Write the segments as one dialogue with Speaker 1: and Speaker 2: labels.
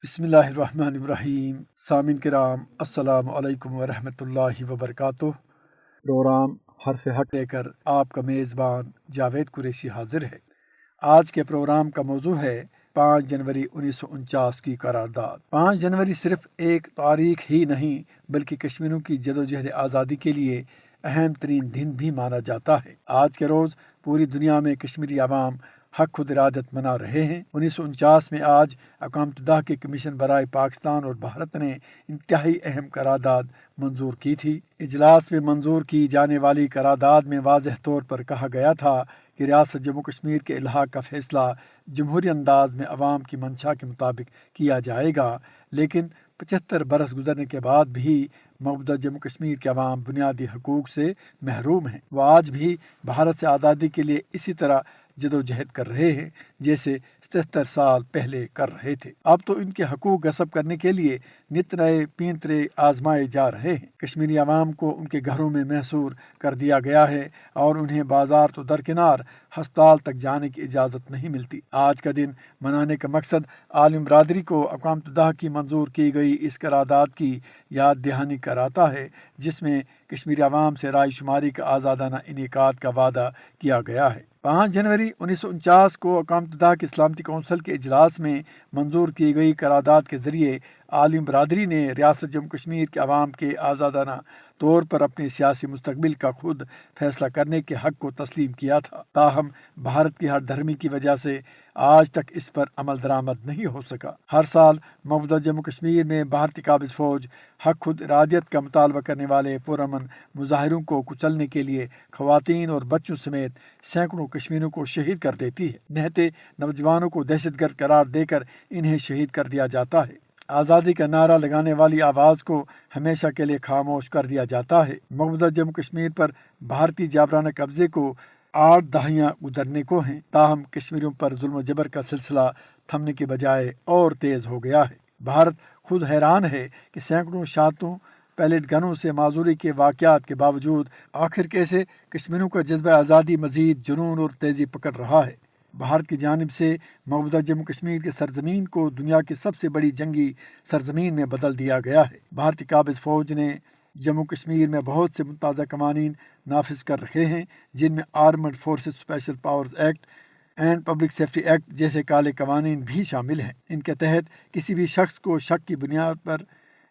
Speaker 1: بسم اللہ الرحمن الرحیم۔ سامعین کرام، السلام علیکم ورحمۃ اللہ وبرکاتہ۔ پروگرام حرف حق لے کر آپ کا میزبان جاوید قریشی حاضر ہے۔ آج کے پروگرام کا موضوع ہے 5 جنوری 1949 کی قرارداد۔ 5 جنوری صرف ایک تاریخ ہی نہیں بلکہ کشمیریوں کی جدوجہد آزادی کے لیے اہم ترین دن بھی مانا جاتا ہے۔ آج کے روز پوری دنیا میں کشمیری عوام حق خود ارادت منا رہے ہیں۔ 1949 میں آج اقوام متحدہ کے کمیشن برائے پاکستان اور بھارت نے انتہائی اہم قرارداد منظور کی تھی۔ اجلاس میں منظور کی جانے والی قرارداد میں واضح طور پر کہا گیا تھا کہ ریاست جموں کشمیر کے الحاق کا فیصلہ جمہوری انداز میں عوام کی منشا کے مطابق کیا جائے گا، لیکن 75 برس گزرنے کے بعد بھی موجودہ جموں کشمیر کے عوام بنیادی حقوق سے محروم ہیں۔ وہ آج بھی بھارت سے آزادی کے لیے اسی طرح جدوجہد کر رہے ہیں جیسے 77 سال پہلے کر رہے تھے۔ اب تو ان کے حقوق غصب کرنے کے لیے نت نئے پینترے آزمائے جا رہے ہیں۔ کشمیری عوام کو ان کے گھروں میں محصور کر دیا گیا ہے اور انہیں بازار تو درکنار ہسپتال تک جانے کی اجازت نہیں ملتی۔ آج کا دن منانے کا مقصد عالم برادری کو اقوام متحدہ کی منظور کی گئی اس قرارداد کی یاد دہانی کراتا ہے، جس میں کشمیری عوام سے رائے شماری کا آزادانہ انعقاد کا وعدہ کیا گیا ہے۔ 5 جنوری 1949 کو اقوام متحدہ کی سلامتی کونسل کے اجلاس میں منظور کی گئی قرارداد کے ذریعے عالم برادری نے ریاست جموں کشمیر کے عوام کے آزادانہ طور پر اپنے سیاسی مستقبل کا خود فیصلہ کرنے کے حق کو تسلیم کیا تھا۔ تاہم بھارت کی ہر دھرمی کی وجہ سے آج تک اس پر عمل درآمد نہیں ہو سکا۔ ہر سال موجودہ جموں کشمیر میں بھارتی قابض فوج حق خود ارادیت کا مطالبہ کرنے والے پرامن مظاہروں کو کچلنے کے لیے خواتین اور بچوں سمیت سینکڑوں کشمیریوں کو شہید کر دیتی ہے۔ نہتے نوجوانوں کو دہشت گرد قرار دے کر انہیں شہید کر دیا جاتا ہے۔ آزادی کا نعرہ لگانے والی آواز کو ہمیشہ کے لیے خاموش کر دیا جاتا ہے۔ موجودہ جموں کشمیر پر بھارتی جابرانہ قبضے کو 8 دہائیاں گزرنے کو ہیں، تاہم کشمیریوں پر ظلم و جبر کا سلسلہ تھمنے کے بجائے اور تیز ہو گیا ہے۔ بھارت خود حیران ہے کہ سینکڑوں شہادتوں، پیلیٹ گنوں سے معذوری کے واقعات کے باوجود آخر کیسے کشمیریوں کا جذبہ آزادی مزید جنون اور تیزی پکڑ رہا ہے۔ بھارت کی جانب سے موجودہ جموں کشمیر کے سرزمین کو دنیا کی سب سے بڑی جنگی سرزمین میں بدل دیا گیا ہے۔ بھارتی قابض فوج نے جموں کشمیر میں بہت سے متنازع قوانین نافذ کر رکھے ہیں، جن میں armed forces special powers act and public safety act جیسے کالے قوانین بھی شامل ہیں۔ ان کے تحت کسی بھی شخص کو شک کی بنیاد پر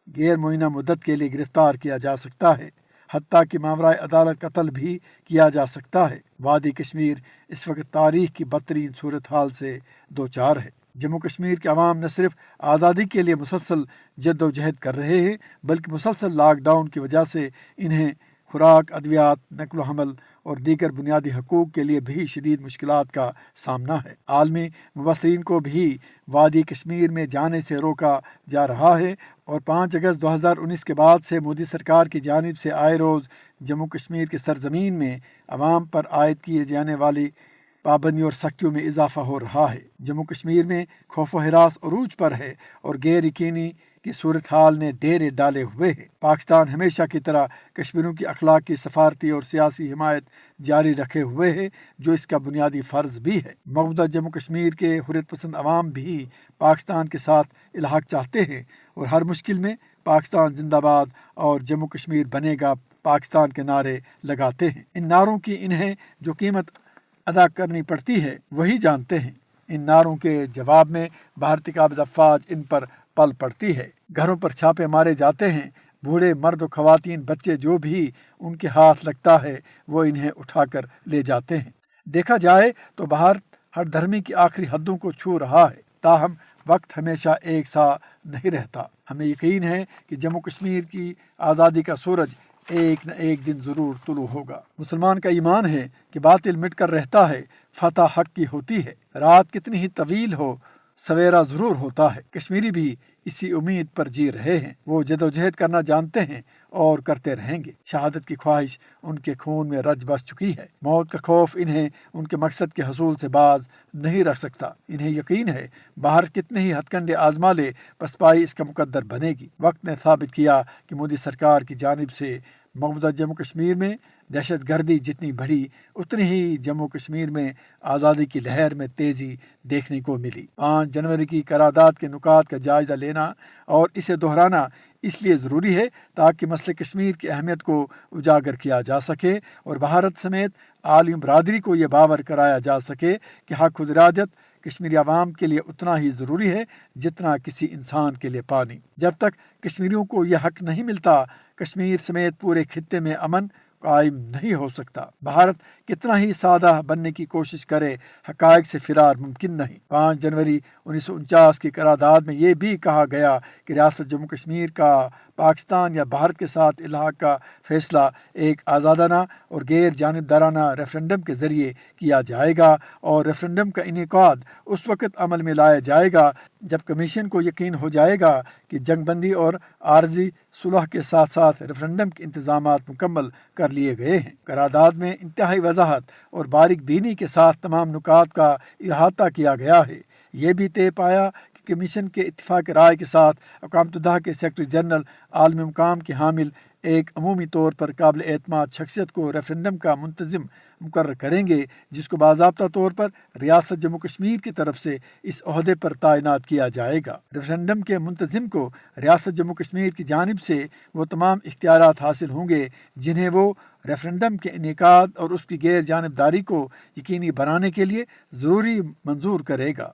Speaker 1: غیر معینہ مدت کے لیے گرفتار کیا جا سکتا ہے، حتیٰ کہ ماورائے عدالت قتل بھی کیا جا سکتا ہے۔ وادی کشمیر اس وقت تاریخ کی بدترین صورتحال سے دوچار ہے۔ جموں کشمیر کے عوام نہ صرف آزادی کے لیے مسلسل جد و جہد کر رہے ہیں بلکہ مسلسل لاک ڈاؤن کی وجہ سے انہیں خوراک، ادویات، نقل و حمل اور دیگر بنیادی حقوق کے لیے بھی شدید مشکلات کا سامنا ہے۔ عالمی مبصرین کو بھی وادی کشمیر میں جانے سے روکا جا رہا ہے اور 5 اگست 2019 کے بعد سے مودی سرکار کی جانب سے آئے روز جموں کشمیر کی سرزمین میں عوام پر عائد کیے جانے والی پابندیوں اور سختیوں میں اضافہ ہو رہا ہے۔ جموں کشمیر میں خوف و ہراس عروج پر ہے اور غیر یقینی کی صورتحال نے ڈیرے ڈالے ہوئے ہیں۔ پاکستان ہمیشہ کی طرح کشمیریوں کی اخلاقی، سفارتی اور سیاسی حمایت جاری رکھے ہوئے ہے، جو اس کا بنیادی فرض بھی ہے۔ موجودہ جموں کشمیر کے حریت پسند عوام بھی پاکستان کے ساتھ الحاق چاہتے ہیں اور ہر مشکل میں پاکستان زندہ باد اور جموں کشمیر بنے گا پاکستان کے نعرے لگاتے ہیں۔ ان نعروں کی انہیں جو قیمت ادا کرنی پڑتی ہے وہی جانتے ہیں۔ ان نعروں کے جواب میں بھارتی قابض افواج ان پر پل پڑتی ہے۔ گھروں پر چھاپے مارے جاتے ہیں۔ بوڑھے، مرد و خواتین، بچے جو بھی ان کے ہاتھ لگتا ہے وہ انہیں اٹھا کر لے جاتے ہیں۔ دیکھا جائے تو بھارت ہر دھرمی کی آخری حدوں کو چھو رہا ہے، تاہم وقت ہمیشہ ایک سا نہیں رہتا۔ ہمیں یقین ہے کہ جموں کشمیر کی آزادی کا سورج ایک نہ ایک دن ضرور طلوع ہوگا۔ مسلمان کا ایمان ہے کہ باطل مٹ کر رہتا ہے، فتح حق کی ہوتی ہے۔ رات کتنی ہی طویل ہو، سویرا ضرور ہوتا ہے۔ کشمیری بھی اسی امید پر جی رہے ہیں۔ وہ جدوجہد کرنا جانتے ہیں اور کرتے رہیں گے۔ شہادت کی خواہش ان کے خون میں رچ بس چکی ہے۔ موت کا خوف انہیں ان کے مقصد کے حصول سے باز نہیں رکھ سکتا۔ انہیں یقین ہے باہر کتنے ہی ہتھ کنڈے آزما لے، پسپائی اس کا مقدر بنے گی۔ وقت نے ثابت کیا کہ مودی سرکار کی جانب سے موجودہ جموں کشمیر میں دہشت گردی جتنی بڑھی اتنی ہی جموں کشمیر میں آزادی کی لہر میں تیزی دیکھنے کو ملی۔ 5 جنوری کی قرارداد کے نکات کا جائزہ لینا اور اسے دہرانا اس لیے ضروری ہے تاکہ مسئلہ کشمیر کی اہمیت کو اجاگر کیا جا سکے اور بھارت سمیت عالمی برادری کو یہ باور کرایا جا سکے کہ حق خود ارادت کشمیری عوام کے لیے اتنا ہی ضروری ہے جتنا کسی انسان کے لیے پانی۔ جب تک کشمیریوں کو یہ حق نہیں ملتا، کشمیر سمیت پورے خطے میں امن قائم نہیں ہو سکتا۔ بھارت کتنا ہی سادہ بننے کی کوشش کرے، حقائق سے فرار ممکن نہیں۔ 5 جنوری 1949 کی قرارداد میں یہ بھی کہا گیا کہ ریاست جموں کشمیر کا پاکستان یا بھارت کے ساتھ الحاق کا فیصلہ ایک آزادانہ اور غیر جانبدارانہ ریفرنڈم کے ذریعے کیا جائے گا، اور ریفرنڈم کا انعقاد اس وقت عمل میں لایا جائے گا جب کمیشن کو یقین ہو جائے گا کہ جنگ بندی اور عارضی صلح کے ساتھ ساتھ ریفرنڈم کے انتظامات مکمل کر لیے گئے ہیں۔ قرارداد میں انتہائی وضاحت اور باریک بینی کے ساتھ تمام نکات کا احاطہ کیا گیا ہے۔ یہ بھی طے پایا کہ کمیشن کے اتفاق رائے کے ساتھ اقوام متحدہ کے سیکرٹری جنرل عالمی مقام کے حامل ایک عمومی طور پر قابل اعتماد شخصیت کو ریفرنڈم کا منتظم مقرر کریں گے، جس کو باضابطہ طور پر ریاست جموں کشمیر کی طرف سے اس عہدے پر تعینات کیا جائے گا۔ ریفرنڈم کے منتظم کو ریاست جموں کشمیر کی جانب سے وہ تمام اختیارات حاصل ہوں گے جنہیں وہ ریفرنڈم کے انعقاد اور اس کی غیر جانبداری کو یقینی بنانے کے لیے ضروری منظور کرے گا۔